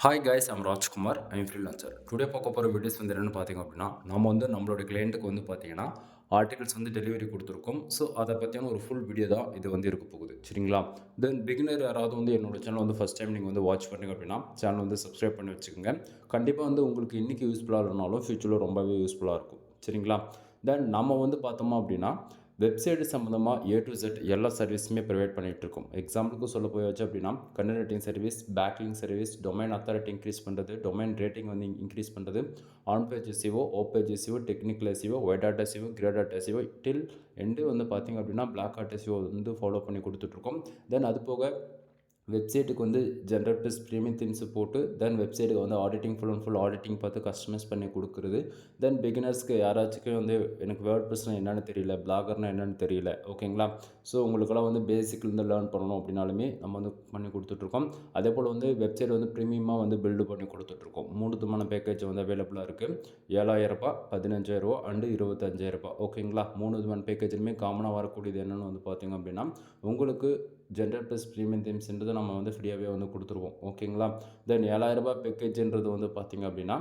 Hi guys I'm Rajkumar I'm freelancer. Today பார்க்க போகிற videos வந்து என்னென்னு பார்த்தீங்க அப்படின்னா, நம்ம வந்து நம்மளோட கிளையண்ட்டுக்கு வந்து பார்த்தீங்கன்னா ஆர்டிகல்ஸ் வந்து டெலிவரி கொடுத்துருக்கோம். ஸோ அதை பற்றியான ஒரு ஃபுல் வீடியோ தான் இது வந்து இருக்க போகுது, சரிங்களா? தென் பிகினர் யாராவது வந்து என்னோட சேனல் வந்து ஃபஸ்ட் டைம் நீங்கள் வந்து வாட்ச் பண்ணீங்க அப்படின்னா சேனல் வந்து சப்ஸ்கிரைப் பண்ணி வச்சுக்கோங்க. கண்டிப்பாக வந்து உங்களுக்கு இன்றைக்கி யூஸ்ஃபுல்லாக இல்லைனாலும் ஃபியூச்சரில் ரொம்பவே யூஸ்ஃபுல்லாக இருக்கும், சரிங்களா? தென் நம்ம வந்து பார்த்தோமா அப்படின்னா வெப்சைட் சம்மந்தமாக ஏ டு Z எல்லா சர்வீஸுமே ப்ரொவைட் பண்ணிகிட்ருக்கோம். எக்ஸாம்பிளுக்கு சொல்ல போயாச்சு அப்படின்னா content writing service, backlink service, domain authority increase பண்ணுறது, டொமைன் ரேட்டிங் வந்து இன்க்ரீஸ் பண்ணுறது, on page SEO, off page SEO, technical SEO, white hat SEO, grey hat SEO till end வந்து பார்த்திங்க அப்படின்னா பிளாக் ஹாட் எஸ்இஓ வந்து ஃபாலோ பண்ணி கொடுத்துட்ருக்கோம். தென் அது போக வெப்சைட்டுக்கு வந்து ஜென்ரேட்டர்ஸ் ப்ரீமியம் தீம்ஸ் போட்டு தென் வெப்சைட்டுக்கு வந்து auditing full and full auditing பார்த்து கஸ்டமைஸ் பண்ணி கொடுக்குறது. தென் பிகினர்ஸ்க்கு யாராச்சுக்கும் வந்து எனக்கு வேர்ட் ப்ரெஸ்னால் என்னென்னு தெரியல, பிளாகர்னால் என்னென்னு தெரியல, ஓகேங்களா? ஸோ உங்களுக்கெல்லாம் வந்து பேசிக்லேருந்து லேர்ன் பண்ணணும் அப்படின்னாலுமே நம்ம வந்து பண்ணி கொடுத்துட்ருக்கோம். அதே போல் வந்து வெப்சைட் வந்து ப்ரீமியமாக வந்து பில்டு பண்ணி கொடுத்துட்ருக்கோம். 3 விதமான பேக்கேஜ் வந்து அவைலபிளாக இருக்குது. ரூ. 7,000, ரூ. 15,000 அண்டு ரூ. 25,000, ஓகேங்களா? 3 விதமான பேக்கேஜுமே காமனாக வரக்கூடியது என்னென்னு வந்து பார்த்திங்க அப்படின்னா உங்களுக்கு ஜென்ரேட்டர்ஸ் ப்ரீமியம் தீம்ஸ்ன்றது நம்ம வந்து ஃப்ரீயாகவே வந்து கொடுத்துருவோம், ஓகேங்களா? தென் ரூ. 7,000 பேக்கேஜ்ன்றது வந்து பார்த்திங்க அப்படின்னா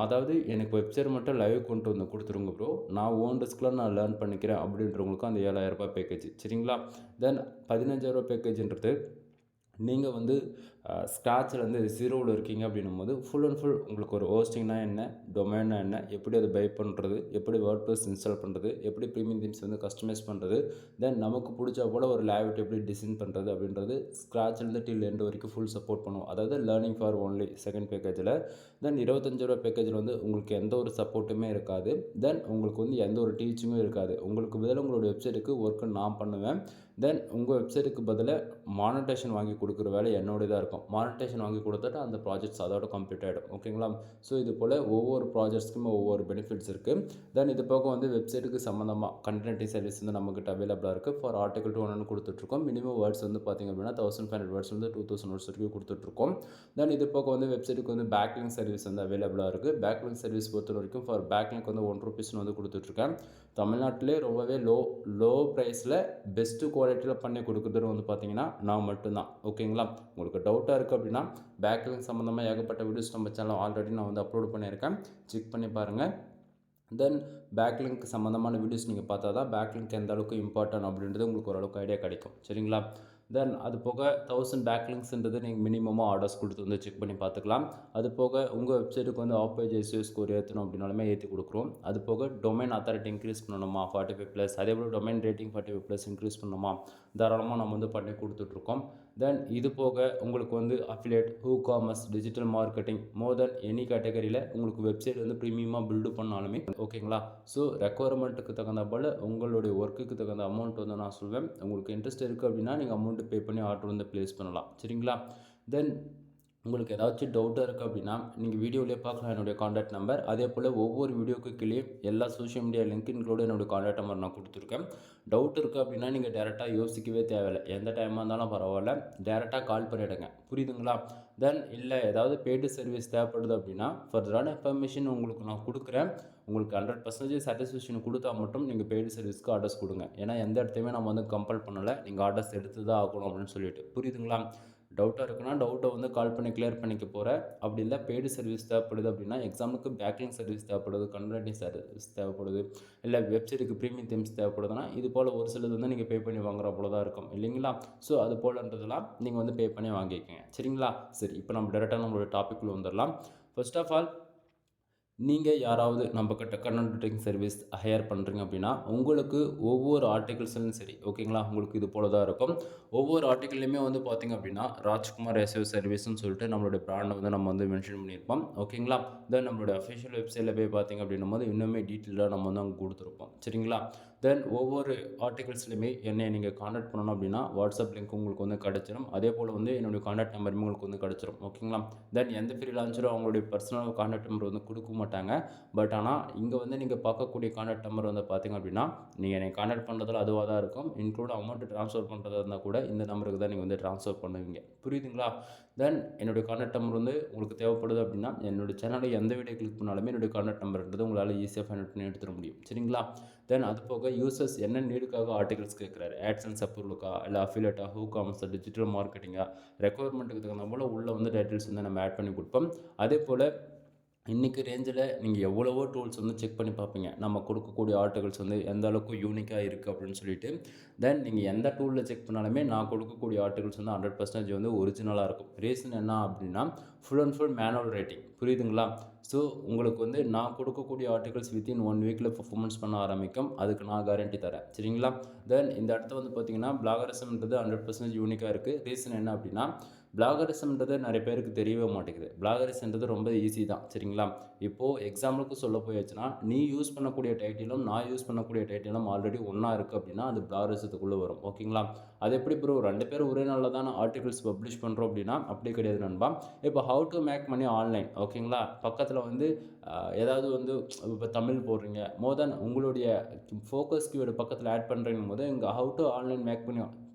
அதாவது எனக்கு வெப்சைட் மட்டும் லைவ் கொண்டு வந்து கொடுத்துருங்க ப்ரோ, நான் ஓன் ரிஸ்கில் நான் லேர்ன் பண்ணிக்கிறேன் அப்படின்றவங்களுக்கு அந்த ரூ. 7,000 பேக்கேஜ், சரிங்களா? தென் ரூ. 15,000 பேக்கேஜ்ன்றது நீங்கள் வந்து ஸ்க்ராட்ச்லேருந்து ஜீரோவில் இருக்கீங்க அப்படின்னும்போது ஃபுல் அண்ட் ஃபுல் உங்களுக்கு ஒரு ஹோஸ்டிங்னா என்ன, டொமைன்னா என்ன, எப்படி அதை பை பண்ணுறது, எப்படி வேர்ட் ப்ரெஸ் இன்ஸ்டால் பண்ணுறது, எப்படி ப்ரீமியம் தீம்ஸ் வந்து கஸ்டமைஸ் பண்ணுறது, தென் நமக்கு பிடிச்சா போல் ஒரு லேஅவுட் எப்படி டிசைன் பண்ணுறது அப்படின்றது ஸ்க்ராட்ச்லேருந்து டில் எண்டு வரைக்கும் ஃபுல் சப்போர்ட் பண்ணுவோம். அதாவது லேர்னிங் ஃபார் ஒன்லி செகண்ட் பேக்கேஜில். தென் ரூ. 25,000 பேக்கேஜில் வந்து உங்களுக்கு எந்த ஒரு சப்போர்ட்டுமே இருக்காது. தென் உங்களுக்கு வந்து எந்த ஒரு டீச்சிங்கும் இருக்காது. உங்களுக்கு பதிலாக உங்களோட வெப்சைட்டுக்கு ஒர்க்கு நான் பண்ணுவேன். தென் உங்கள் வெப்சைட்டுக்கு பதிலாக மானிட்டேஷன் வாங்கி கொடுக்குற வேலை என்னோடதாக இருக்கும். மானிட்டேஷன் வாங்கி கொடுத்துட்டு அந்த ப்ராஜெக்ட்ஸ் அதோட கம்ப்ளீட் ஆகிடும், ஓகேங்களா? ஸோ இது போல் ஒவ்வொரு ப்ராஜெக்ட்ஸ்க்குமே ஒவ்வொரு பெனிஃபிட்ஸ் இருக்குது. தென் இது போக வந்து வெப்சைட்டுக்கு சம்மந்தமாக கண்டென்ட் ரைட்டிங் சர்வீஸ் வந்து நம்மக்கிட்ட அவைலபிளாக இருக்குது. ஃபார் ஆர்டிகல் 200 கொடுத்துட்ருக்கோம். மினிமம் வேர்ட்ஸ் வந்து பார்த்திங்க அப்படின்னா 1500 வேர்ட்ஸ் வந்து 2000 வேர்ட்ஸ் வரைக்கும் கொடுத்துட்ருக்கோம். தென் இது போக வந்து வெப்சைட்டுக்கு வந்து பேக்லிங்க் சர்வீஸ் வந்து அவைலபிளாக இருக்குது. பேக்லிங்க் சர்வீஸ் பொறுத்த வரைக்கும் ஃபார் பேக்லிங்க் வந்து ₹1 வந்து கொடுத்துட்ருக்கேன். தமிழ்நாட்டிலே ரொம்பவே லோ ப்ரைஸில் பெஸ்ட்டு குவாலிட்டியில் பண்ணி கொடுக்குறது வந்து பார்த்திங்கன்னா நான் மட்டும்தான், ஓகேங்களா? உங்களுக்கு டவுட்டாக இருக்குது அப்படின்னா பேக்லிங்க் சம்மந்தமாக ஏகப்பட்ட வீடியோஸ் நம்ம சேனல் ஆல்ரெடி நான் வந்து அப்லோட் பண்ணியிருக்கேன், செக் பண்ணி பாருங்கள். தென் பேக்லிங்க் சம்மந்தமான வீடியோஸ் நீங்கள் பார்த்தா தான் பேக்லிங்க் எந்த அளவுக்கு இம்பார்ட்டன்ட் அப்படின்றது உங்களுக்கு ஓரளவுக்கு ஐடியா கிடைக்கும், சரிங்களா? தென் அது போக 1000 பேக்லிங்க்ஸ்ன்றது நீங்கள் மினிமமாக ஆர்டர்ஸ் கொடுத்து வந்து செக் பண்ணி பார்த்துக்கலாம். அது போக உங்கள் வெப்சைட்டுக்கு வந்து ஆஃப் பேஜ் எஸ்இஓ ஸ்கோர் ஏற்றணும் அப்படின்னாலுமே ஏற்றி கொடுக்குறோம். அது போக டொமைன் அத்தாரிட்டி இன்க்ரீஸ் பண்ணணுமா 45+, அதே போல் டொமைன் ரேட்டிங் 45+ இன்க்ரீஸ் பண்ணணுமா தாராளமாக நம்ம வந்து பண்ணி கொடுத்துட்ருக்கோம். தென் இது போக உங்களுக்கு வந்து அஃபிலியேட், காமர்ஸ், டிஜிட்டல் மார்க்கெட்டிங் மோர் தென் எனி கேட்டகரியில் உங்களுக்கு வெப்சைட் வந்து ப்ரீமியமாக பில்டு பண்ணாலுமே, ஓகேங்களா? ஸோ ரெக்குவயர்மெண்ட்டுக்கு தகுந்த போல் உங்களுடைய ஒர்க்குக்கு தகுந்த அமௌண்ட் வந்து நான் சொல்வேன். உங்களுக்கு இன்ட்ரெஸ்ட் இருக்குது அப்படின்னா நீங்கள் அமௌண்ட்டு பே பண்ணி ஆர்டர் வந்து ப்ளேஸ் பண்ணலாம், சரிங்களா? தென் உங்களுக்கு ஏதாச்சும் டவுட்டாக இருக்குது அப்படின்னா நீங்கள் வீடியோவிலே பார்க்கலாம் என்னுடைய காண்டாக்ட் நம்பர். அதே போல் ஒவ்வொரு வீடியோக்கு கீழே எல்லா சோஷியல் மீடியா லிங்க் இன்க்ளூட் என்னுடைய காண்டாக்ட் நம்பர் நான் கொடுத்துருக்கேன். டவுட் இருக்குது அப்படின்னா நீங்கள் டேரெக்டாக யோசிக்கவே தேவையில்லை. எந்த டைமாக இருந்தாலும் பரவாயில்ல, டேரெக்டாக கால் பண்ணிவிடுங்க, புரியுதுங்களா? தென் இல்லை ஏதாவது பெய்டு சர்வீஸ் தேவைப்படுது அப்படின்னா ஃபர்தரான இன்ஃபர்மேஷன் உங்களுக்கு நான் கொடுக்குறேன். உங்களுக்கு 100% சாட்டிஸ்ஃபேக்ஷன் கொடுத்தா மட்டும் நீங்கள் பெய்டு சர்வீஸ்க்கு ஆர்டர்ஸ் கொடுங்க. ஏன்னா எந்த இடத்தையுமே நம்ம வந்து கம்பல் பண்ணலை நீங்கள் ஆர்டர்ஸ் எடுத்து தான் ஆகணும் அப்படின்னு சொல்லிட்டு, புரியுதுங்களா? டவுட்டாக இருக்குன்னா டவுட்டை வந்து கால் பண்ணி கிளியர் பண்ணிக்க போகிறேன். அப்படி இல்லை பெய்டு சர்வீஸ் தேவைப்படுது அப்படின்னா எக்ஸாம்பிளுக்கு பேக்லிங்க் சர்வீஸ் தேவைப்படுது, கண்டென்ட் ரைட்டிங் சர்வீஸ் தேவைப்படுது, இல்லை வெப்சைட்டுக்கு ப்ரீமியம் தீம்ஸ் தேவைப்படுதுன்னா இது போல் ஒரு சிலது வந்து நீங்கள் பே பண்ணி வாங்குற போல தான் இருக்கும், இல்லைங்களா? ஸோ அது போலன்றதெல்லாம் நீங்கள் வந்து பே பண்ணி வாங்கிக்கோங்க, சரிங்களா? சரி, இப்போ நம்ம டேரெக்டாக நம்மளோட டாப்பிக்குள்ளே வந்துடலாம். ஃபர்ஸ்ட் ஆஃப் ஆல் நீங்கள் யாராவது நம்மக்கிட்ட கண்டென்ட் ரைட்டிங் சர்வீஸ் ஹையர் பண்ணுறீங்க அப்படின்னா உங்களுக்கு ஒவ்வொரு ஆர்டிகல்ஸ்லையும் சரி, ஓகேங்களா? உங்களுக்கு இது போல தான் இருக்கும். ஒவ்வொரு ஆர்டிக்கல்லையுமே வந்து பார்த்திங்க அப்படின்னா ராஜ்குமார் எஸ்இஓ சர்வீஸ்னு சொல்லிட்டு நம்மளுடைய பிராண்டை வந்து நம்ம வந்து மென்ஷன் பண்ணியிருப்போம், ஓகேங்களா? தென் நம்மளுடைய அஃபிஷியல் வெப்சைட்டில் போய் பார்த்திங்க அப்படின்னும் போது இன்னுமே டீட்டெயிலாக நம்ம வந்து அங்கே கொடுத்துருப்போம், சரிங்களா? தென் ஒவ்வொரு ஆர்டிகல்ஸ்லையுமே என்னை நீங்கள் காண்டாக்ட் பண்ணணும் அப்படின்னா வாட்ஸ்அப் லிங்க் உங்களுக்கு வந்து கிடச்சிடும். அதே போல் வந்து என்னுடைய காண்டாக்ட் நம்பருமே உங்களுக்கு வந்து கிடச்சிரும், ஓகேங்களா? தென் எந்த ஃப்ரீலான்சரும் அவங்களுடைய பர்சனல் காண்டாக்ட் நம்பர் வந்து கொடுக்க மாட்டாங்க. பட் ஆனால் இங்கே வந்து நீங்கள் பார்க்கக்கூடிய காண்டாக்ட் நம்பர் வந்து பார்த்திங்க அப்படின்னா நீங்கள் என்னை காண்டாக்ட் பண்ணுறதுல அதுவாக தான் இருக்கும். இன்க்ளூட் அமௌண்ட் ட்ரான்ஸ்ஃபர் பண்ணுறதா இருந்தால் கூட இந்த நம்பருக்கு தான் நீங்கள் வந்து ட்ரான்ஸ்ஃபர் பண்ணுவீங்க, புரியுதுங்களா? தென் என்னுடைய காண்டாக்ட் நம்பர் வந்து உங்களுக்கு தேவைப்படுது அப்படின்னா என்னுடைய சேனலில் எந்த வீடியோ கிளிக் பண்ணாலுமே என்னுடைய காண்டாக்ட் நம்பர்ன்றது உங்களால் ஈஸியாக ஃபைண்ட் பண்ணி எடுத்துட முடியும், சரிங்களா? தென் அது போக யூசர்ஸ் என்ன நீடுக்காக ஆர்டிகல்ஸ் கேட்குறாரு, ஆட்சன்ஸ் அப்ரூவலுக்கா, இல்லை அஃபிலேட்டா, ஹூ காமர்ஸா, டிஜிட்டல் மார்க்கெட்டிங்கா, ரெக்குவயர்மெண்ட்டுக்கு தகுந்த போல் உள்ள வந்து டைட்டில்ஸ் வந்து நம்ம ஆட் பண்ணி கொடுப்போம். அதே போல் இன்றைக்கி ரேஞ்சில் நீங்கள் எவ்வளவோ டூல்ஸ் வந்து செக் பண்ணி பார்ப்பீங்க, நம்ம கொடுக்கக்கூடிய ஆர்டிகல்ஸ் வந்து எந்த அளவுக்கு யூனிக்காக இருக்குது அப்படின்னு சொல்லிட்டு. தென் நீங்கள் எந்த டூலில் செக் பண்ணாலுமே நான் கொடுக்கக்கூடிய ஆர்டிகல்ஸ் வந்து 100% வந்து ஒரிஜினலாக இருக்கும். ரீசன் என்ன அப்படின்னா, full and full manual writing, புரியுதுங்களா? ஸோ உங்களுக்கு வந்து நான் கொடுக்கக்கூடிய ஆர்டிகல்ஸ் வித்தின் 1 வீக்கில் பர்ஃபார்மன்ஸ் பண்ண ஆரம்பிக்கும், அதுக்கு நான் கேரண்டி தரேன், சரிங்களா? தென் இந்த இடத்த வந்து பார்த்திங்கன்னா பிளாகரிசம்ன்றது 100% யூனிக்காக இருக்குது. ரீசன் என்ன அப்படின்னா, பிளாகரிசம்ன்றது நிறைய பேருக்கு தெரியவே மாட்டேங்குது. பிளாகரிசம்ன்றது ரொம்ப ஈஸி தான், சரிங்களா? இப்போது எக்ஸாம்பிளுக்கு சொல்ல போயாச்சுன்னா, நீ யூஸ் பண்ணக்கூடிய டைட்டிலும் நான் யூஸ் பண்ணக்கூடிய டைட்டிலும் ஆல்ரெடி ஒன்றா இருக்குது அப்படின்னா அது பிளாகரிசத்துக்குள்ளே வரும், ஓகேங்களா? அது எப்படி ப்ரோ 2 பேரும் ஒரே நாளில் தானே ஆர்டிகல்ஸ் பப்ளிஷ் பண்ணுறோம் அப்படின்னா அப்படி கிடையாது நண்பா. இப்போ how to make money online, ஓகேங்களா? பக்கத்தில் வந்து ஏதாவது வந்து இப்போ தமிழ் போடுறீங்க, மோர் தென் உங்களுடைய ஃபோக்கஸ் கீவேர்டு பக்கத்தில் ஆட் பண்ணுறீங்கும் போது இங்கே how to online make money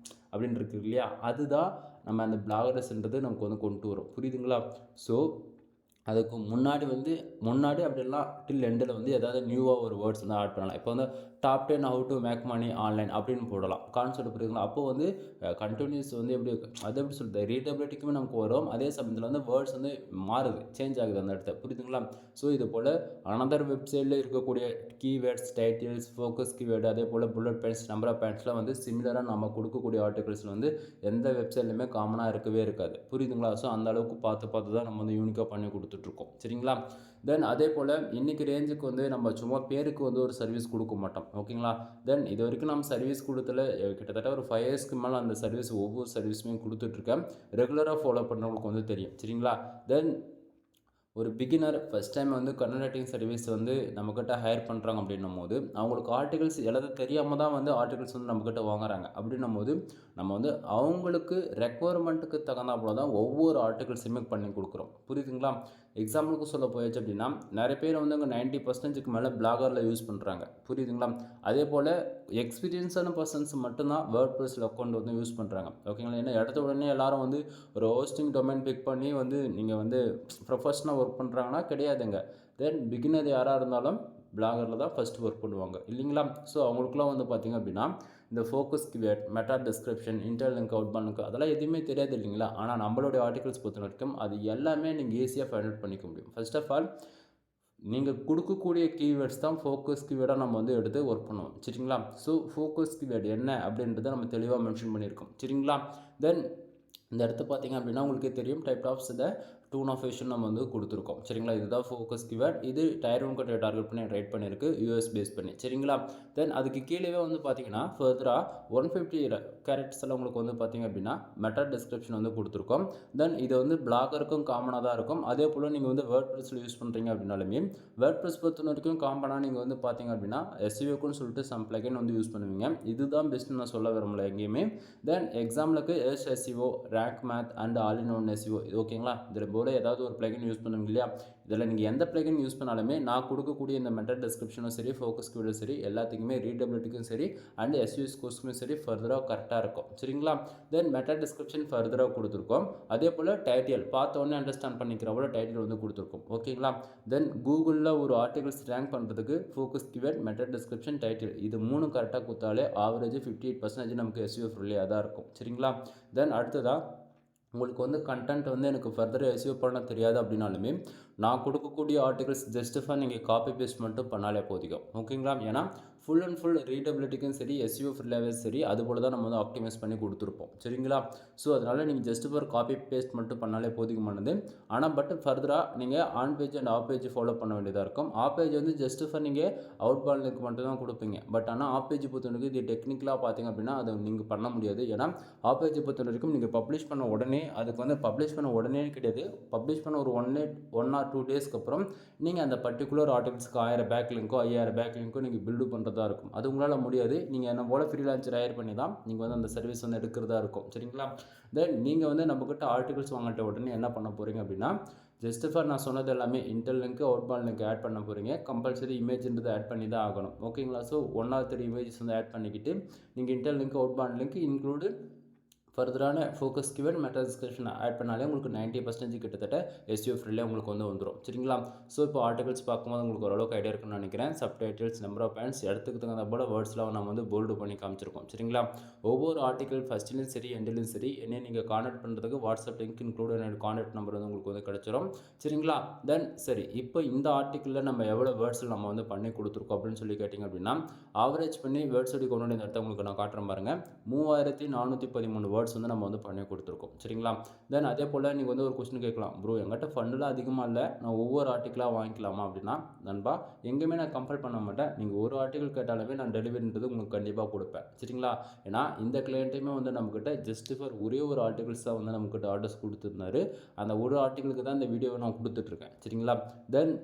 அப்படின்னு இருக்குது இல்லையா, அதுதான் நம்ம அந்த பிளாகர்ஸ்ன்றது நமக்கு வந்து கொண்டு வரும், புரியுதுங்களா? ஸோ அதுக்கு முன்னாடி அப்படிலாம் டில் எண்டில் வந்து ஏதாவது நியூவாக ஒரு வேர்ட்ஸ் வந்து ஆட் பண்ணலாம். இப்போ வந்து top 10 how to make money online அப்படின்னு போடலாம். கான்செப்ட் புரியுதுங்களா? அப்போ வந்து கண்டினியூஸ் வந்து அது எப்படி சொல்கிறது, ரீடபிலிட்டிக்குமே நமக்கு வரும். அதே சமயத்தில் வந்து வேர்ட்ஸ் வந்து மாறுது, சேஞ்ச் ஆகுது அந்த இடத்த, புரியுதுங்களா? ஸோ இது போல் அனதர் வெப்சைட்டில் இருக்கக்கூடிய கீவேர்ட்ஸ், டைட்டில்ஸ், ஃபோக்கஸ் கீவேர்டு, அதே போல் புல்லட் பாயிண்ட்ஸ், நம்பர் ஆஃப் பாயிண்ட்ஸ்லாம் வந்து சிமிலராக நம்ம கொடுக்கக்கூடிய ஆர்டிகல்ஸில் வந்து எந்த வெப்சைட்லையுமே காமனாக இருக்கவே இருக்காது, புரியுதுங்களா? ஸோ அந்த அளவுக்கு பார்த்து தான் நம்ம வந்து யூனிக்காக பண்ணி கொடுத்துட்ருக்கோம், சரிங்களா? தென் அதே போல் இன்றைக்கி ரேஞ்சுக்கு வந்து நம்ம சும்மா பேருக்கு வந்து ஒரு சர்வீஸ் கொடுக்க மாட்டோம், ஓகேங்களா? தென் இது வரைக்கும் நம்ம சர்வீஸ் கொடுத்துல கிட்டத்தட்ட ஒரு 5 இயர்ஸ்க்கு மேலே அந்த சர்வீஸ் ஒவ்வொரு சர்வீஸுமே கொடுத்துட்ருக்கேன். ரெகுலராக ஃபாலோ பண்ணுறவங்களுக்கு வந்து தெரியும், சரிங்களா? தென் ஒரு பிகினர் ஃபஸ்ட் டைம் வந்து கண்டென்ட் ரைட்டிங் சர்வீஸ் வந்து நம்மக்கிட்ட ஹையர் பண்ணுறாங்க அப்படின்னும் போது அவங்களுக்கு ஆர்டிகல்ஸ் எழுத தெரியாமல் தான் வந்து ஆர்டிகல்ஸ் வந்து நம்மக்கிட்ட வாங்குறாங்க. அப்படின்னும் போது நம்ம வந்து அவங்களுக்கு ரெக்குவயர்மெண்ட்டுக்கு தகுந்தாப்புல தான் ஒவ்வொரு ஆர்டிகல்ஸுமே பண்ணி கொடுக்குறோம், புரியுதுங்களா? எக்ஸாம்பிளுக்கு சொல்ல போயாச்சு அப்படின்னா நிறைய பேர் வந்து அங்கே 90%க்கு மேலே பிளாகரில் யூஸ் பண்ணுறாங்க, புரியுதுங்களா? அதே போல் எக்ஸ்பீரியன்ஸான பர்சன்ஸ் மட்டும்தான் வேர்ட் ப்ரெஸில் அக்கௌண்ட் வந்து யூஸ் பண்ணுறாங்க, ஓகேங்களா? ஏன்னா எடுத்த உடனே எல்லாரும் வந்து ஒரு ஹோஸ்டிங் டொமைன் பிக் பண்ணி வந்து நீங்கள் வந்து ப்ரொஃபஷனல் ஒர்க் பண்ணுறாங்கன்னா கிடையாதுங்க. தென் பிகினர் யாராக இருந்தாலும் பிளாகரில் தான் ஃபஸ்ட்டு ஒர்க் பண்ணுவாங்க, இல்லைங்களா? ஸோ அவங்களுக்குலாம் வந்து பார்த்திங்க அப்படின்னா இந்த focus keyword, meta description, inter link, out link அதெல்லாம் எதுவுமே தெரியாது, இல்லைங்களா? ஆனால் நம்மளுடைய ஆர்டிகல்ஸ் பொறுத்த வரைக்கும் அது எல்லாமே நீங்கள் ஈஸியாக ஃபைண்ட் அவுட் பண்ணிக்க முடியும். ஃபர்ஸ்ட் ஆஃப் ஆல் நீங்கள் கொடுக்கக்கூடிய கீவேர்ட்ஸ் தான் ஃபோக்கஸ் கீவேர்டாக நம்ம வந்து எடுத்து ஒர்க் பண்ணுவோம், சரிங்களா? ஸோ ஃபோக்கஸ் கீவேர்டு என்ன அப்படின்றத நம்ம தெளிவாக மென்ஷன் பண்ணியிருக்கோம், சரிங்களா? தென் இந்த இடத்த பார்த்திங்க அப்படின்னா உங்களுக்கே தெரியும், type offs the tune of vision நம்ம வந்து கொடுத்துருக்கோம், சரிங்களா? இதுதான் ஃபோக்கஸ் கீவேர்ட். இது டயர் 1 கட்டை டார்கெட் பண்ணி ரைட் பண்ணியிருக்கு, யூஎஸ் பேஸ் பண்ணி, சரிங்களா? தென் அதுக்கு கீழே வந்து பார்த்திங்கன்னா ஃபர்தராக 150 கேரக்டர்ஸ் எல்லாம் உங்களுக்கு வந்து பார்த்திங்க அப்படின்னா மெட்டா டிஸ்கிரிப்ஷன் வந்து கொடுத்துருக்கோம். தென் இது வந்து பிளாகருக்கும் காமனாக தான் இருக்கும். அதே போல் நீங்கள் வந்து வேர்ட் ப்ரெஸில் யூஸ் பண்ணுறீங்க அப்படின்னாலுமே வேர்ட் ப்ரெஸ் பொறுத்த வரைக்கும் காமனாக நீங்கள் வந்து பார்த்திங்க அப்படின்னா எஸ்இஓக்குன்னு சொல்லிட்டு சம் பிளகின் வந்து யூஸ் பண்ணுவீங்க. இதுதான் பெஸ்ட்டுன்னு நான் சொல்ல விரும்பல எங்கேயுமே. தென் எக்ஸாம்பிளுக்கு SEO, rank math and all in one SEO, இது ஓகேங்களா? இதில் போல ஏதாவது ஒரு பிளகின் யூஸ் பண்ணுவீங்க இல்லையா? இதில் நீங்கள் எந்த பிளகின் யூஸ் பண்ணாலுமே நான் கொடுக்கக்கூடிய இந்த மெட்டா டிஸ்கிரிப்ஷனும் சரி, ஃபோக்கஸ் கீவேர்டும் சரி, எல்லாத்துக்குமே ரீடபிலிட்டிக்கும் சரி அண்ட் எஸ்யூ ஸ்கோர்ஸ்க்குமே சரி ஃபர்தராக கரெக்டாக இருக்கும், சரிங்களா? தென் மெட்டா டிஸ்கிரிப்ஷன் ஃபர்தராக கொடுத்துருக்கோம். அதே போல் டைட்டில் பார்த்த உடனே அண்டர்ஸ்டாண்ட் பண்ணிக்கிற போல டைட்டில் வந்து கொடுத்துருக்கோம், ஓகேங்களா? தென் கூகுளில் ஒரு ஆர்டிகல்ஸ் ரேங்க் பண்ணுறதுக்கு focus keyword, meta description, title இது 3 கரெக்டாக கொடுத்தாலே ஆவரேஜ் 58% நமக்கு எஸ்யூ ஃப்ரெண்ட்லியாக தான் இருக்கும், சரிங்களா? தென் அடுத்ததாக உங்களுக்கு வந்து கண்டென்ட் வந்து எனக்கு ஃபர்தராக எஸ்யூ பண்ண தெரியாது அப்படின்னாலுமே நான் கொடுக்கக்கூடிய ஆர்டிகல்ஸ் ஜஸ்டிஃபை நீங்கள் காப்பி பேஸ்ட் மட்டும் பண்ணாலே போதிக்கும், ஓகேங்களா? ஏன்னா ஃபுல் அண்ட் ஃபுல் ரீடபிலிட்டிக்கும் சரி, எஸ்யூ ஃப்ரெண்ட்லியாகவே சரி, அது போல் தான் நம்ம வந்து ஆப்டிமைஸ் பண்ணி கொடுத்துருப்போம், சரிங்களா? ஸோ அதனால் நீங்கள் ஜஸ்ட் ஃபார் காப்பி பேஸ்ட் மட்டும் பண்ணாலே போதிக்குமானது. ஆனால் பட் ஃபர்தராக நீங்கள் on page and off page follow பண்ண வேண்டியதாக இருக்கும். ஆஃப் பேஜ் வந்து ஜஸ்ட் ஃபார் நீங்கள் அவுட் பால் லிங்க் மட்டும் தான் கொடுப்பீங்க. பட் ஆனால் ஆஃப் பேஜ் பொறுத்தவரைக்கும் இது டெக்னிக்கலாக பார்த்தீங்க அப்படின்னா அதை நீங்கள் பண்ண முடியாது. ஏன்னா ஆஃப் பேஜ் பொறுத்த வரைக்கும் நீங்கள் பப்ளிஷ் பண்ண உடனே அதுக்கு வந்து பப்ளிஷ் பண்ண உடனே கிடையாது, பப்ளிஷ் பண்ண ஒரு 1 ஆர் 2 டேஸ்க்கு அப்புறம் நீங்கள் அந்த பர்டிகுலர் ஆர்டிகல்ஸ்க்கு 1000 பேக் லிங்க்கோ 5000 பேக் லிங்க்கோ நீங்கள் பில்டு பண்ணுறதா இருக்கும். அது உங்களால் முடியாது. நீங்கள் என்ன போல் ஃப்ரீலான்சர் ஹையர் பண்ணி தான் நீங்கள் வந்து அந்த சர்வீஸ் வந்து எடுக்கிறதா இருக்கும், சரிங்களா? தென் நீங்கள் வந்து நம்மக்கிட்ட ஆர்டிகல்ஸ் வாங்கிட்ட உடனே என்ன பண்ண போகிறீங்க அப்படின்னா ஜஸ்ட் ஃபார் நான் சொன்னது எல்லாமே inter link, outbound link add பண்ண போகிறீங்க. கம்பல்சரி இமேஜ்ன்றது ஆட் பண்ணி தான் ஆகணும், ஓகேங்களா? ஸோ 1 ஆர் 3 இமேஜஸ் வந்து ஆட் பண்ணிக்கிட்டு நீங்கள் inter link, outbound link include ஃபர்தரான focus keyword meta description add பண்ணாலே உங்களுக்கு 90% கிட்டத்தட்ட எஸ்இஓ ஃப்ரெண்ட்லியாக உங்களுக்கு வந்துடும் சரிங்களா. ஸோ இப்போ ஆர்டிகல்ஸ் பார்க்கும்போது உங்களுக்கு ஓரளவுக்கு ஐடியா இருக்குன்னு நினைக்கிறேன். சப்டைட்டில்ஸ், நம்பர் ஆஃப் பாயிண்ட்ஸ், இடத்துக்கு தகுந்த போல வேர்ட்ஸ்லாம் நம்ம வந்து போல்டு பண்ணி காமிச்சிருக்கோம் சரிங்களா. ஒவ்வொரு ஆர்டிகல் ஃபஸ்ட்லேயும் சரி எண்ட்லேயும் சரி என்ன நீங்கள் கான்டாக்ட் பண்ணுறதுக்கு வாட்ஸ்அப் லிங்க் இன்க்ளூட் என்னோட கான்டாக்ட் நம்பர் வந்து உங்களுக்கு வந்து கிடச்சிரும் சரிங்களா. தென் சரி இப்போ இந்த ஆர்டிக்கலில் நம்ம எவ்வளோ வேர்ட்ஸில் நம்ம வந்து பண்ணி கொடுத்துருக்கோம் அப்படின்னு சொல்லி கேட்டிங்க அப்படின்னா ஆவரேஜ் பண்ணி வேர்ட்ஸ் சொல்லி கொண்டு வந்து இந்த இடத்த உங்களுக்கு நான் காட்டுறேன் பாருங்கள். 3413 வேர்ட்ஸ் வந்து நம்ம வந்து பண்ணி கொடுத்துருக்கோம் சரிங்களா. தென் அதே போல் நீங்கள் வந்து ஒரு கொஸ்டின் கேட்கலாம், ப்ரோ எங்கிட்ட ஃபண்டில் அதிகமாக இல்லை, நான் ஒவ்வொரு ஆர்டிக்கலாக வாங்கிக்கலாமா அப்படின்னா நண்பா எங்கேயுமே நான் கம்பல் பண்ண மாட்டேன். நீங்கள் ஒரு ஆர்டிக்கல் கேட்டாலுமே நான் டெலிவரின்றது உங்களுக்கு கண்டிப்பாக கொடுப்பேன் சரிங்களா. ஏன்னா இந்த கிளையண்ட்டையுமே வந்து நம்மக்கிட்ட ஜஸ்ட் ஃபார் ஒரே ஒரு ஆர்டிகல்ஸ் தான் வந்து நம்மக்கிட்ட ஆர்டர்ஸ் கொடுத்துருந்தாரு. அந்த ஒரு ஆர்டிக்கலுக்கு தான் இந்த வீடியோவை நான் கொடுத்துட்ருக்கேன் சரிங்களா. தென்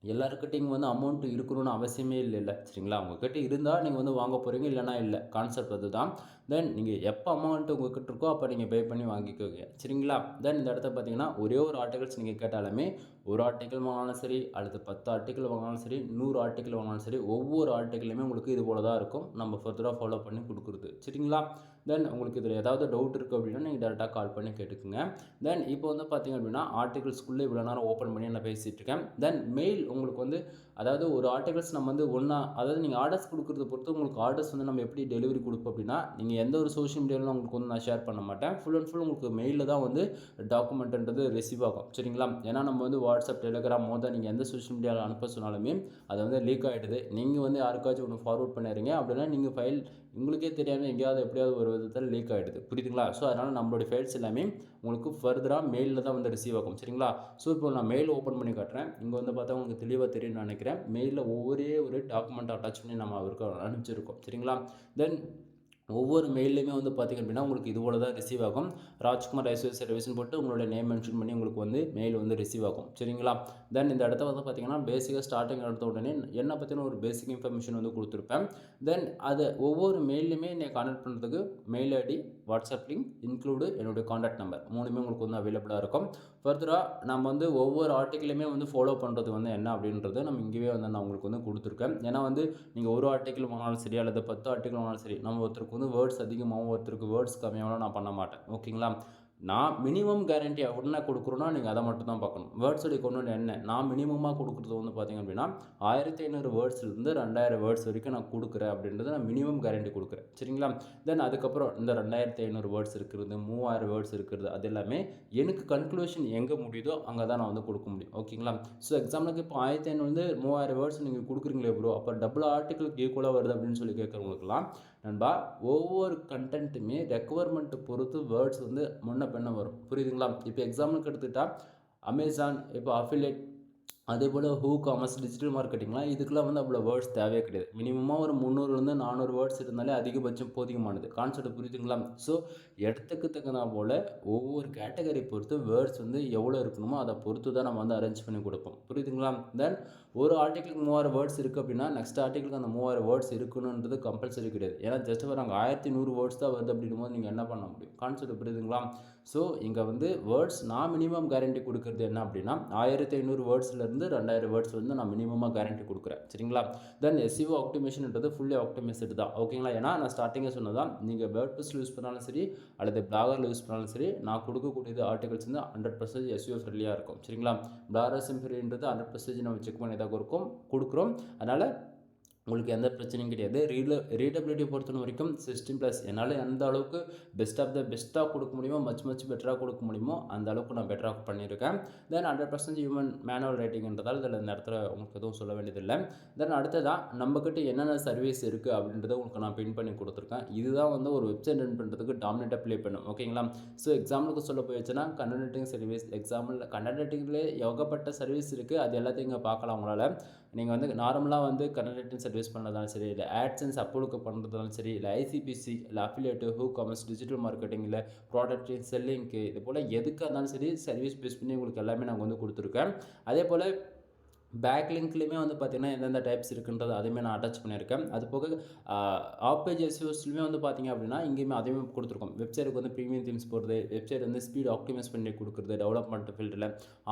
எல்லாருக்கிட்டையும் வந்து அமௌண்ட் இருக்கணும்னு அவசியமே இல்லைல்ல சரிங்களா. உங்கள்கிட்ட இருந்தால் நீங்கள் வந்து வாங்க போகிறீங்க, இல்லைனா இல்லை. கான்செப்ட் அதுதான். தென் நீங்கள் எப்போ அமௌண்ட் உங்கள்கிட்ட இருக்கோ அப்போ நீங்கள் பே பண்ணி வாங்கிக்கோங்க சரிங்களா. தென் இந்த இடத்த பார்த்தீங்கன்னா ஒரே ஒரு ஆர்டிகல்ஸ் நீங்கள் கேட்டாலுமே ஒரு ஆர்டிக்கல் வாங்கினாலும் சரி, அல்லது 10 ஆர்டிக்கல் வாங்கினாலும் சரி, 100 ஆர்டிக்கல் வாங்கினாலும் சரி, ஒவ்வொரு ஆர்டிக்கலுமே உங்களுக்கு இது போல தான் இருக்கும் நம்ம ஃபர்தராக ஃபாலோ பண்ணி கொடுக்குறது சரிங்களா. தென் உங்களுக்கு இதில் ஏதாவது டவுட் இருக்குது அப்படின்னா நீங்கள் டேரெக்டாக கால் பண்ணி கேட்டுக்குங்க. தென் இப்போ வந்து பார்த்தீங்க அப்படின்னா ஆர்டிகல்ஸ்குள்ளே இவ்வளோ நேரம் ஓப்பன் பண்ணி நான் பேசிகிட்டு இருக்கேன். தென் மெயில் உங்களுக்கு வந்து அதாவது ஒரு ஆர்டிகல்ஸ் நம்ம வந்து அதாவது நீங்கள் ஆர்டர்ஸ் கொடுக்குறத பொறுத்து உங்களுக்கு ஆர்டர்ஸ் வந்து நம்ம எப்படி டெலிவரி கொடுப்போம் அப்படின்னா நீங்கள் எந்த ஒரு சோஷியல் மீடியாவிலும் உங்களுக்கு வந்து நான் ஷேர் பண்ண மாட்டேன். ஃபுல் அண்ட் ஃபுல் உங்களுக்கு மெயிலில் தான் வந்து டாக்குமெண்ட்ன்றது ரிசீவ் ஆகும் சரிங்களா. ஏன்னா நம்ம வந்து வாட்ஸ்அப், டெலிகிராம் மோதான் நீங்கள் எந்த சோஷியல் மீடியாவில் அனுப்ப சொன்னாலுமே அது வந்து லீக் ஆகிடுது. நீங்கள் வந்து யாருக்காச்சும் ஒன்று ஃபார்வர்ட் பண்ணிடுறீங்க அப்படின்னா நீங்கள் ஃபைல் உங்களுக்கே தெரியாமல் எங்கேயாவது எப்படியாவது ஒரு விதத்தில் லீக் ஆகிடுது புரியுதுங்களா. ஸோ அதனால் நம்மளுடைய ஃபைல்ஸ் எல்லாமே உங்களுக்கு ஃபர்தராக மெயிலில் தான் வந்து ரிசீவ் ஆகும் சரிங்களா. ஸோ இப்போ நான் மெயில் ஓப்பன் பண்ணி காட்டுறேன். இங்கே வந்து பார்த்தா உங்களுக்கு தெளிவாக தெரியும்னு நினைக்கிறேன். மெயிலில் ஒவ்வொரு ஒரு டாக்குமெண்ட் அட்டாச் பண்ணி நம்ம அவருக்கு அனுப்பிச்சிருக்கோம் சரிங்களா. தென் ஒவ்வொரு மெயிலுமே வந்து பார்த்திங்க அப்படின்னா உங்களுக்கு இது போல தான் ரிசீவ் ஆகும். ராஜ்குமார் ஐசிஐசிஐ சர்வீஸ்னு போட்டு உங்களுடைய நேம் மென்ஷன் பண்ணி உங்களுக்கு வந்து மெயில் வந்து ரிசீவ் ஆகும் சரிங்களா. தென் இந்த இடத்த வந்து பார்த்திங்கன்னா பேசிக்காக ஸ்டார்டிங் எடுத்த உடனே என்னை பற்றின ஒரு பேசிக் இன்ஃபர்மேஷன் வந்து கொடுத்துருப்பேன். தென் அதை ஒவ்வொரு மெயிலுமே என்னை கான்டாக்ட் பண்ணுறதுக்கு mail ID, WhatsApp link include என்னுடைய கான்டாக்ட் நம்பர் 3மே உங்களுக்கு வந்து அவைலபிளாக இருக்கும். ஃபர்தராக நம்ம வந்து ஒவ்வொரு ஆர்டிக்கலையுமே வந்து ஃபாலோ பண்ணுறது வந்து என்ன அப்படின்றது நம்ம இங்கேயே வந்து நான் உங்களுக்கு வந்து கொடுத்துருக்கேன். ஏன்னா வந்து நீங்கள் ஒரு ஆர்டிக்கல் வாங்கினாலும் சரி, அல்லது 10 ஆர்டிக்கல் வாங்கினாலும் சரி, நம்ம ஒருத்தருக்கு வந்து வேர்ட்ஸ் அதிகமாகவும் ஒருத்தருக்கு வேர்ட்ஸ் கம்மியாகவும் நான் பண்ண மாட்டேன் ஓகேங்களா. நான் மினிமம் கேரண்டி என்ன கொடுக்குறோன்னா நீங்கள் அதை மட்டும் தான் பார்க்கணும். வேர்ட்ஸுடைய கொண்டு என்ன நான் மினிமமாக கொடுக்குறது வந்து பார்த்திங்க அப்படின்னா 1500 வேர்ட்ஸ்லேருந்து 2000 வேர்ட்ஸ் வரைக்கும் நான் கொடுக்குறேன் அப்படின்றது நான் மினிமம் கேரண்டி கொடுக்குறேன் சரிங்களா. தென் அதுக்கப்புறம் இந்த 2500 வேர்ட்ஸ் இருக்கிறது, 3000 வேர்ட்ஸ் இருக்கிறது, அது எல்லாமே எனக்கு கன்க்ளூஷன் எங்கே முடியுதோ அங்கே தான் நான் வந்து கொடுக்க முடியும் ஓகேங்களா. ஸோ எக்ஸாம்பிளுக்கு இப்போ 1500 3000 வேர்ட்ஸ் நீங்கள் கொடுக்குறீங்களே ப்ரோ, அப்போ டபுள் ஆர்டிக்கலுக்கு ஈக்குவலாக வருது அப்படின்னு சொல்லி கேட்குறவங்களுக்குலாம் நண்பா ஒவ்வொரு கண்டென்ட்டுமே ரெக்குவயர்மெண்ட்டை பொறுத்து வேர்ட்ஸ் வந்து முன்ன பின்ன வரும் புரியுதுங்களா. இப்போ எக்ஸாம்பிளுக்கு எடுத்துக்கிட்டால் அமேசான், இப்போ அஃபிலியேட், அதே போல் ஹூ காமர்ஸ், டிஜிட்டல் மார்க்கெட்டிங்லாம் இதுக்கெல்லாம் வந்து அவ்வளோ வேர்ட்ஸ் தேவையே கிடையாது. மினிமமாக ஒரு 300 400 வேர்ட்ஸ் இருந்தாலே அதிகபட்சம் போதிகமானது. கான்செப்ட் புரியுதுங்களா. ஸோ இடத்துக்கு தகுந்தா போல் ஒவ்வொரு கேட்டகரி பொறுத்து வேர்ட்ஸ் வந்து எவ்வளோ இருக்கணுமோ அதை பொறுத்து தான் நம்ம வந்து அரேஞ்ச் பண்ணி கொடுப்போம் புரியுதுங்களா. தென் ஒரு ஆர்டிக்கலுக்கு 3000 வேர்ட்ஸ் இருக்குது அப்படின்னா நெக்ஸ்ட் ஆர்டிக்கலுக்கு அந்த 3000 வேர்ட்ஸ் இருக்கணுன்றது கம்பல்சரி கிடையாது. ஏன்னா ஜஸ்ட் வராங்க 1100 வேர்ட்ஸ் தான் வருது அப்படின்னும் போது நீங்கள் என்ன பண்ண முடியும். கான்செப்ட் புரியுதுங்களா. ஸோ இங்கே வந்து வேர்ட்ஸ் நான் மினிமம் கேரண்டி கொடுக்குறது என்ன அப்படின்னா 1500 வேர்ட்ஸ்லேருந்து 2000 வேர்ட்ஸ் வந்து நான் மினிமமாக கேரண்டி கொடுக்குறேன் சரிங்களா. தென் எஸ்இஓ ஆப்டிமேஷன்ன்றது ஃபுல்லி ஆப்டிமைஸ்டு தான் ஓகேங்களா. ஏன்னா நான் ஸ்டார்டிங்கே சொன்னதான் நீங்கள் வேர்ட்ப்ரெஸ்ல யூஸ் பண்ணாலும் சரி, அல்லது பிளாகரில் யூஸ் பண்ணாலும் சரி, நான் கொடுக்கக்கூடியது ஆர்டிகல்ஸ் வந்து 100% எஸ்இஓ ஃப்ரெண்ட்லியாக இருக்கும் சரிங்களா. பிளாகர் சிம்பிள்ன்றது 100% நம்ம செக் பண்ணி தான் கொடுக்குறோம். அதனால் உங்களுக்கு எந்த பிரச்சனையும் கிடையாது. ரீடபிலிட்டி பொறுத்த வரைக்கும் 16+ என்னால் எந்த அளவுக்கு பெஸ்ட் ஆஃப் த பெஸ்ட்டாக கொடுக்க முடியுமோ, மச் பெட்டராக கொடுக்க முடியுமோ அந்த அளவுக்கு நான் பெட்டராக பண்ணியிருக்கேன். தென் 100% ஹியூமன் மேனுவல் ரைட்டிங்ன்றதால் இதில் இந்த இடத்துல உங்களுக்கு எதுவும் சொல்ல வேண்டியதில்லை. தென் அடுத்ததாக நம்மக்கிட்ட என்னென்ன சர்வீஸ் இருக்குது அப்படின்றத உங்களுக்கு நான் பின் பண்ணி கொடுத்துருக்கேன். இதுதான் வந்து ஒரு வெப்சைட் ரன் பண்ணுறதுக்கு டாமினேட்டாக ப்ளே பண்ணும் ஓகேங்களா. ஸோ எக்ஸாம்பிளுக்கு சொல்ல போயிடுச்சுன்னா content writing service, example content ரைட்டிங்லேயே ஏகப்பட்ட சர்வீஸ் இருக்குது. அது எல்லாத்தையும் இங்கே பார்க்கலாம் உங்களால். நீங்கள் வந்து நார்மலாக வந்து கண்டென்ட் ரைட்டிங் சர்வீஸ் பண்ணுறதாலும் சரி, இல்லை ஆட்சன்ஸ் அப்லோடுக்கு பண்ணுறதாலும் சரி, இல்லை ஐசிபிசி, இல்லை அஃபிலியேட்டு, ஹூ காமர்ஸ், டிஜிட்டல் மார்க்கெட்டிங், இல்லை ப்ராடக்ட் செல்லிங்க்கு, இது போல் எதுக்காக இருந்தாலும் சரி சர்வீஸ் பேஸ் பண்ணி உங்களுக்கு எல்லாமே நாங்கள் வந்து கொடுத்துருக்கேன். அதே போல் பேக் லிங்க்லேயுமே வந்து பார்த்தீங்கன்னா எந்தெந்த டைப்ஸ் இருக்குன்றது அதையுமே நான் அட்டாச் பண்ணியிருக்கேன். அது போக ஆஃப் பேஜ் எஸ்இஓஸ்லையுமே வந்து பார்த்தீங்க அப்படின்னா, இங்கேயுமே அதையுமே கொடுத்துருக்கோம். வெப்சைட்டுக்கு வந்து ப்ரீமியம் தீம்ஸ் போடுறது, வெப்சைட் வந்து ஸ்பீட் ஆப்டிமைஸ் பண்ணி கொடுக்குறது, டெவலப்மெண்ட் ஃபீல்டில்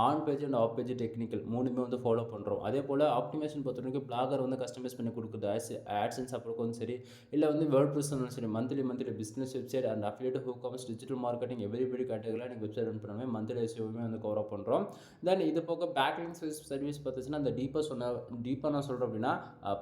on page and off page technical 3மே வந்து ஃபாலோ பண்ணுறோம். அதே போல் ஆப்டிமேஷன் பொறுத்தவரைக்கும் பிளாகர் வந்து கஸ்டமைஸ் பண்ணி கொடுக்குறது, ஆட்சன்ஸ் அப்புறம் சரி, இல்லை வந்து வேர்ட் ப்ரெஸ் சரி, monthly business website and affiliate ecommerce digital marketing everybody கேட்டகரியில் எனக்கு வெப்சைட் ரன் பண்ணாமே மந்த்லி எஸ்இஓவுமே வந்து கவர் அப் பண்ணுறோம். தென் இது போக பேக்லிங்க் சர்வீஸ் பார்த்துச்சுன்னா அந்த டீப்பாக நான் சொல்கிறேன் அப்படின்னா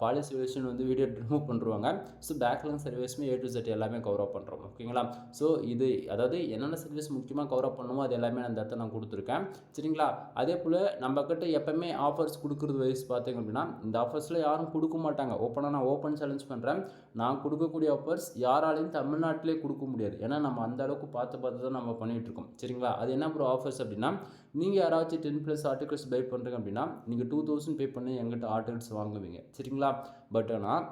பாலிசி வெர்ஷன் வந்து வீடியோ ரிமூவ் பண்ணுவாங்க. ஸோ பேக்லிங்க் சர்வீஸுமே A to Z எல்லாமே கவர் அப் பண்ணுறோம். ஓகேங்களா? ஸோ இது அதாவது என்னென்ன சர்வீஸ் முக்கியமாக கவர் அப் பண்ணுமோ அது எல்லாமே அந்த இடத்துல நான் கொடுத்துருக்கேன். சரிங்களா? அதே போல் நம்மக்கிட்ட எப்போவுமே ஆஃபர்ஸ் கொடுக்குறது வைஸ் பார்த்தீங்க அப்படின்னா, இந்த ஆஃபர்ஸில் யாரும் கொடுக்க மாட்டாங்க. நான் ஓப்பன் சேலஞ்ச் பண்ணுறேன். நான் கொடுக்கக்கூடிய ஆஃபர்ஸ் யாராலையும் தமிழ்நாட்டிலே கொடுக்க முடியாது. ஏன்னா நம்ம அந்த அளவுக்கு பார்த்து தான் நம்ம பண்ணிகிட்ருக்கோம். சரிங்களா? அது என்ன ப்ரோ ஆஃபர்ஸ் அப்படின்னா, நீங்கள் யாராச்சும் 10+ ஆர்டிகல்ஸ் பை பண்ணுறீங்க அப்படின்னா, நீங்கள் 2000 பே பண்ணி எங்கிட்ட ஆர்டிகல்ஸ் வாங்குவீங்க. சரிங்களா? பட் ஆனால்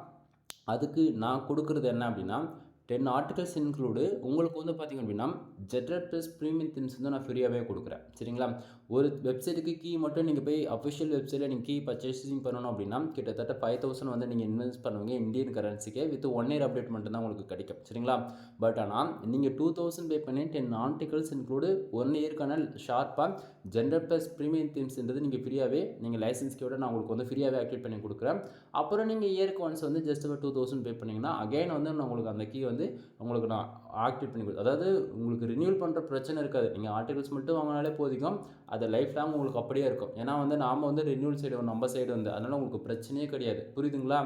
அதுக்கு நான் கொடுக்குறது என்ன அப்படின்னா, 10 ஆர்டிகல்ஸ் இன்க்ளூடு உங்களுக்கு வந்து பார்த்திங்க அப்படின்னா ஜெட்ரட் ப்ளஸ் ப்ரீமியம் தீம்ஸ் வந்து நான் ஃப்ரீயாகவே கொடுக்குறேன். சரிங்களா? ஒரு வெப்சைட்டுக்கு கீ மட்டும் நீங்கள் போய் அஃபிஷியல் வெப்சைட்டில் நீங்கள் கீ பர்ச்சேசிங் பண்ணணும் அப்படின்னா கிட்டத்தட்ட 5000 வந்து நீங்கள் இன்வெஸ்ட் பண்ணுவீங்க இந்தியன் கரன்சிக்கே வித் 1 இயர் அப்டேட் மட்டும் தான் உங்களுக்கு கிடைக்கும். சரிங்களா? பட் ஆனால் நீங்கள் 2000 பே பண்ணி 10 ஆர்டிகல்ஸ் இன்க்ளூடு 1 இயர்க்கான ஷார்ப்பாக ஜெட்ரட் ப்ளஸ் ப்ரீமியம் தீம்ஸ்ன்றது நீங்கள் ஃப்ரீயாகவே நீங்கள் லைசன்ஸ்க்கோட நான் உங்களுக்கு வந்து ஃப்ரீயாகவே ஆக்டிவேட் பண்ணி கொடுக்குறேன். அப்புறம் நீங்கள் இயருக்கு ஒன்ஸ் வந்து ஜஸ்ட் 2000 பே பண்ணிங்கன்னா அகைன் வந்து நான் உங்களுக்கு அந்த கீ வந்து உங்களுக்கு நான் ஆக்டிவேட் பண்ணி கொடுத்து, அதாவது உங்களுக்கு ரினியூவல் பண்ணுற பிரச்சனை இருக்காது. நீங்கள் ஆர்டிகல்ஸ் மட்டும் வாங்கினாலே போதிக்கும், அது லைஃப் லாங் உங்களுக்கு அப்படியே இருக்கும். ஏன்னா வந்து நாம் வந்து ரினியூவல் சைடு நம்ம சைடு வந்து அதனால் உங்களுக்கு பிரச்சனையே கிடையாது. புரியுதுங்களா?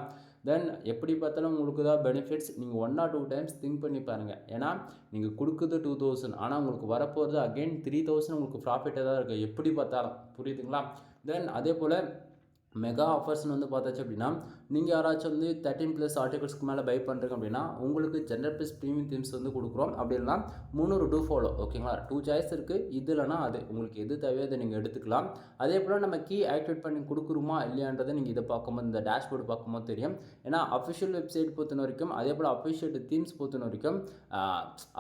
தென் எப்படி பார்த்தாலும் உங்களுக்கு தான் பெனிஃபிட்ஸ். நீங்கள் 1 or 2 டைம்ஸ் திங்க் பண்ணி பாருங்கள். ஏன்னா நீங்கள் கொடுக்குறது 2000 ஆனால் உங்களுக்கு வரப்போகிறது அகைன் 3000 உங்களுக்கு ப்ராஃபிட்டாக தான் இருக்குது எப்படி பார்த்தாலும். புரியுதுங்களா? தென் அதே போல் மெகா ஆஃபர்ஸ்னு வந்து பார்த்தாச்சு அப்படின்னா, நீங்கள் யாராச்சும் வந்து 13+ ஆர்டிகல்ஸ்க்கு மேலே பை பண்ணுறீங்க அப்படின்னா உங்களுக்கு ஜென்ரல் ப்ளஸ் ப்ரீமியம் தீம்ஸ் வந்து கொடுக்குறோம். அப்படி இல்லைனா 300 டூ ஃபாலோ. ஓகேங்களா? 2 சாய்ஸ் இருக்குது. இது இல்லைனா அது உங்களுக்கு எது தேவையோ அதை நீங்கள் எடுத்துக்கலாம். அதே போல் நம்ம கீ ஆக்டிவேட் பண்ணி கொடுக்குறோமா இல்லையான்றதை நீங்கள் இதை பார்க்கும்போது இந்த டேஷ்போர்டு பார்க்கும்போது தெரியும். ஏன்னா அஃபிஷியல் வெப்சைட் பொறுத்த வரைக்கும் அதே போல் அஃபிஷியல் தீம்ஸ் பொறுத்த வரைக்கும்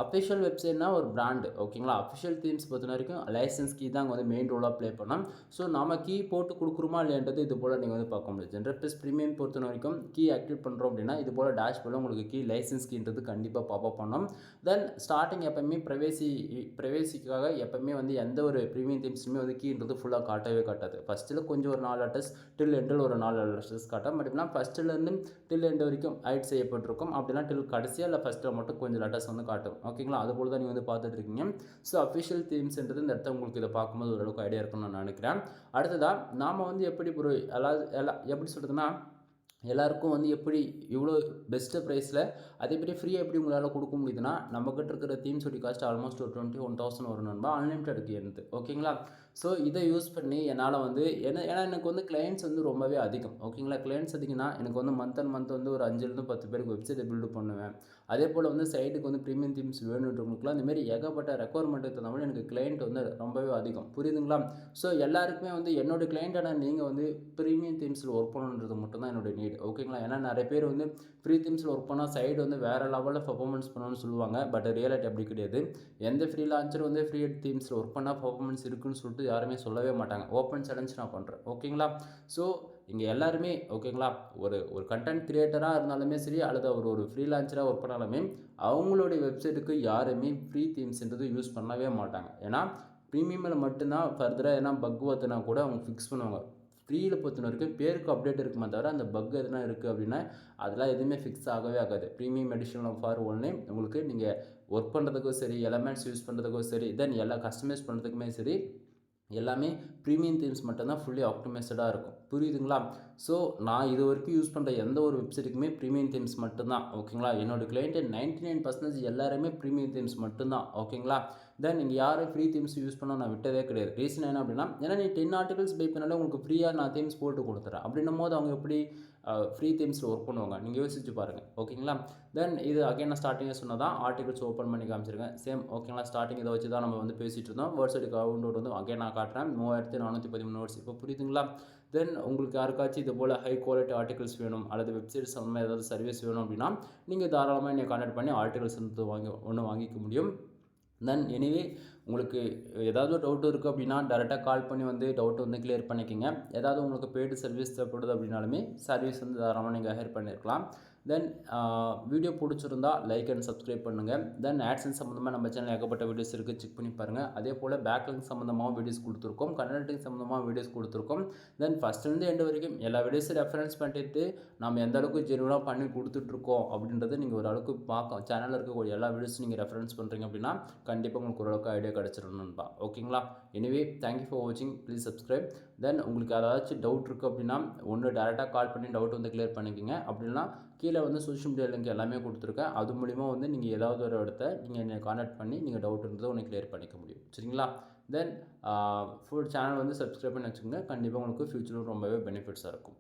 அஃபிஷியல் வெப்சைட்னா ஒரு பிராண்டு. ஓகேங்களா? அஃபிஷியல் தீம்ஸ் பொறுத்த வரைக்கும் லைசன்ஸ் கீ தான் வந்து மெயின் ரோலாக ப்ளே பண்ணோம். ஸோ நம்ம கீ போட்டு கொடுக்குறோமா இல்லையான்றது இது போல் நீங்கள் வந்து பார்க்க முடியும். ஜென்ரல் ப்ளஸ் ப்ரீமியம் பொறுத்த வரைக்கும் கீ ஆக்டிவேட் பண்ணுறோம் அப்படின்னா இது போல் டேஷ்போர்டில் உங்களுக்கு கீ லைசன்ஸ் கீன்றது கண்டிப்பாக பாப்பப் பண்ணணும். தென் ஸ்டார்டிங் எப்போயுமே ப்ரைவேசிக்காக எப்போயுமே வந்து எந்த ஒரு ப்ரீமியம் தீம்ஸுமே வந்து கீன்றது ஃபுல்லாக காட்டவே காட்டாது. ஃபஸ்ட்டில் கொஞ்சம் ஒரு 4 லெட்டர்ஸ் டில் எண்டில் ஒரு 4 லெட்டர்ஸ் காட்டும். பட் எப்படின்னா ஃபஸ்ட்டிலேருந்து டில் எண்டு வரைக்கும் ஹைட் செய்யப்பட்டிருக்கும். அப்படின்னா டில் கடைசியாக இல்லை ஃபஸ்ட்டில் மட்டும் கொஞ்சம் லெட்டர்ஸ் வந்து காட்டும். ஓகேங்களா? அது போல் தான் நீங்கள் வந்து பார்த்துட்டு இருக்கீங்க. ஸோ அஃபிஷியல் தீம்ஸ்ன்றது இந்த இடத்த உங்களுக்கு இதை பார்க்கும்போது ஓரளவுக்கு ஐடியா இருக்குன்னு நான் நினைக்கிறேன். அடுத்ததாக நாம் வந்து எப்படி ஒரு எப்படி சொல்கிறதுனா எல்லாருக்கும் வந்து எப்படி இவ்வளோ பெஸ்ட்டு ப்ரைஸில் அதே மாதிரி ஃப்ரீயாக எப்படி உங்களால் கொடுக்க முடியுதுன்னா நம்மக்கிட்ட இருக்கிற தீம்ஸோட காஸ்ட் ஆல்மோஸ்ட் ஒரு 21,000 வரும் நண்பா. அன்லிமிட்டடுக்கு இருந்து. ஓகேங்களா? ஸோ இதை யூஸ் பண்ணி என்னால் வந்து ஏன்னா எனக்கு வந்து கிளைண்ட்ஸ் வந்து ரொம்பவே அதிகம். ஓகேங்களா? கிளைண்ட்ஸ் அதிகம்னா எனக்கு வந்து மந்த் அண்ட் மந்த் வந்து ஒரு 5லேருந்து 10 பேருக்கு வெப்சைட்டை பில்டு பண்ணுவேன். அதே போல் வந்து சைட்டுக்கு வந்து ப்ரீமியம் தீம்ஸ் வேணுன்றவங்களுக்குலாம் இந்தமாரி ஏகப்பட்ட ரெக்குவயர்மெண்ட்டுக்கு தகுந்த மாதிரி எனக்கு கிளைண்ட் வந்து ரொம்பவே அதிகம். புரியுதுங்களா? ஸோ எல்லாருக்குமே வந்து என்னோடய கிளைண்ட்டான நீங்கள் வந்து ப்ரீமியம் தீம்ஸில் ஒர்க் பண்ணணுன்றது மட்டும் தான் என்னோடய நீட். ஓகேங்களா? ஏன்னா நிறைய பேர் வந்து ஃப்ரீ தீம்ஸில் ஒர்க் பண்ணால் சைடு வந்து வேறு லெவலில் பர்ஃபார்மன்ஸ் பண்ணணும்னு சொல்லுவாங்க. பட் ரியாலிட்டி அப்படி கிடையாது. எந்த ஃப்ரீ லான்ச்சர் வந்து ஃப்ரீ தீம்ஸில் ஒர்க் பண்ணால் பர்ஃபார்மன்ஸ் இருக்குன்னு சொல்லிட்டு யாருமே சொல்லவே மாட்டாங்க. ஓப்பன் சேலஞ்ச் நான் பண்ணுறேன். ஓகேங்களா? ஸோ இங்கே எல்லாருமே ஓகேங்களா ஒரு கண்டென்ட் கிரியேட்டராக இருந்தாலுமே சரி அல்லது அவர் ஒரு ஃப்ரீ லான்ச்சராக ஒர்க் பண்ணாலுமே அவங்களுடைய வெப்சைட்டுக்கு யாருமே ஃப்ரீ தீம்ஸ்ன்றது யூஸ் பண்ணவே மாட்டாங்க. ஏன்னா ப்ரீமியமில் மட்டும்தான் ஃபர்தராக எதனா பக் வந்துனா கூட அவங்க ஃபிக்ஸ் பண்ணுவாங்க. ஃப்ரீயில் பொறுத்த வரைக்கும் பேருக்கு அப்டேட் இருக்குமே தவிர அந்த பக் எதுனா இருக்குது அப்படின்னா அதெல்லாம் எதுவுமே ஃபிக்ஸ் ஆகவே ஆகாது. ப்ரீமியம் எடிஷன் ஃபார் ஒன்லி உங்களுக்கு நீங்கள் ஒர்க் பண்ணுறதுக்கும் சரி எலமெண்ட்ஸ் யூஸ் பண்ணுறதுக்கும் சரி தென் எல்லாம் கஸ்டமைஸ் பண்ணுறதுக்குமே சரி எல்லாமே ப்ரீமியம் தீம்ஸ் மட்டும்தான் ஃபுல்லி ஆப்டிமைஸ்டாக இருக்கும். புரியுதுங்களா? ஸோ நான் இது வரைக்கும் யூஸ் பண்ணுற எந்த ஒரு வெப்சைட்டுக்குமே ப்ரீமியம் தீம்ஸ் மட்டும்தான். ஓகேங்களா? என்னோடய கிளைண்ட்டு 99% எல்லாருமே ப்ரீமியம் தீம்ஸ் மட்டும்தான். ஓகேங்களா? தென் நீங்கள் யாரும் ஃப்ரீ தீம்ஸ் யூஸ் பண்ண நான் விட்டதே கிடையாது. ரீசன் என்ன அப்படின்னா ஏன்னா நீ 10 ஆர்டிகல்ஸ் பை பண்ணாலே உங்களுக்கு ஃப்ரீயாக நான் தீம்ஸ் போட்டு கொடுத்துறேன். அப்படின்னும் போது அவங்க எப்படி ஃப்ரீ தீம்ஸில் ஒர்க் பண்ணுவாங்க? நீங்கள் யோசிச்சு பாருங்கள். ஓகேங்களா? தென் இது அகைன் நான் ஸ்டார்டிங்கே சொன்னதான் ஆர்டிகல்ஸ் ஓப்பன் பண்ணி காமிச்சிருக்கேன். சேம் ஓகேங்களா? ஸ்டார்டிங் இதை வச்சு தான் நம்ம வந்து பேசிகிட்டு இருந்தோம். வேர்ட்ஸ் எடுக்க அவுண்டோட் வந்து அகைன் நான் காட்டுறேன். 3413 வேர்ட்ஸ். இப்போ புரியுதுங்களா? தென் உங்களுக்கு யாருக்காச்சும் இது போல் ஹை குவாலிட்டி ஆர்டிகல்ஸ் வேணும் அல்லது வெப்சைட்ஸ் அந்த மாதிரி ஏதாவது சர்வீஸ் வேணும் அப்படின்னா நீங்கள் தாராளமாக என்னை கான்டாக்ட் பண்ணி ஆர்டிகல்ஸ் வந்து வாங்கிக்க முடியும். தென் எனிவே உங்களுக்கு ஏதாவது டவுட் இருக்குது அப்படின்னா டேரெக்டாக கால் பண்ணி வந்து டவுட் வந்து கிளியர் பண்ணிக்கோங்க. ஏதாவது உங்களுக்கு பெய்டு சர்வீஸ் தேவைப்படுது அப்படின்னாலுமே சர்வீஸ் வந்து தாராளமாக நீங்கள் ஹையர் பண்ணியிருக்கலாம். தென் வீடியோ பிடிச்சிருந்தா லைக் அண்ட் சப்ஸ்கிரைப் பண்ணுங்கள். தென் ஆட்சன்ஸ் சம்மந்தமாக நம்ம சேனல் ஏகப்பட்ட வீடியோஸ் இருக்குது, செக் பண்ணி பாருங்கள். அதே போல் பேக்லிங்க் சம்மந்தமாக வீடியோஸ் கொடுத்துருக்கோம், கன்டென்ட் சம்மந்தமாக வீடியோஸ் கொடுத்துருக்கோம். தென் ஃபஸ்ட்லேருந்து எண்டு வரைக்கும் எல்லா வீடியோஸும் ரெஃபரன்ஸ் பண்ணிட்டு நம்ம எந்த அளவுக்கு ஜெனுவனாக பண்ணி கொடுத்துட்ருக்கோம் அப்படின்றத நீங்கள் ஒரு அளவுக்கு சேனலில் இருக்கக்கூடிய எல்லா வீடியோஸும் நீங்கள் ரெஃபரன்ஸ் பண்ணுறீங்க அப்படின்னா கண்டிப்பாக உங்களுக்கு ஓரளவுக்கு ஐடியா கிடச்சிடணும்பா. ஓகேங்களா? எனிவே தேங்க்யூ ஃபார் வாட்சிங், ப்ளீஸ் சப்ஸ்கிரைப். தென் உங்களுக்கு ஏதாச்சும் டவுட் இருக்குது அப்படின்னா ஒன்று டேரெக்டாக கால் பண்ணி டவுட் வந்து கிளியர் பண்ணிக்கோங்க. அப்படின்னா கீழே வந்து சோஷியல் மீடியா லிங்க் எல்லாமே கொடுத்துருக்கேன். அது மூலிமா வந்து நீங்கள் ஏதாவது ஒரு இடத்த நீங்கள் என்னை கான்டாக்ட் பண்ணி நீங்கள் டவுட் இருந்ததை ஒன்று கிளியர் பண்ணிக்க முடியும். சரிங்களா? தென் ஃபுல் சேனல் வந்து சப்ஸ்கிரைப் பண்ணி வச்சுக்கோங்க. கண்டிப்பாக உங்களுக்கு ஃப்யூச்சரில் ரொம்பவே பெனிஃபிட்ஸாக இருக்கும்.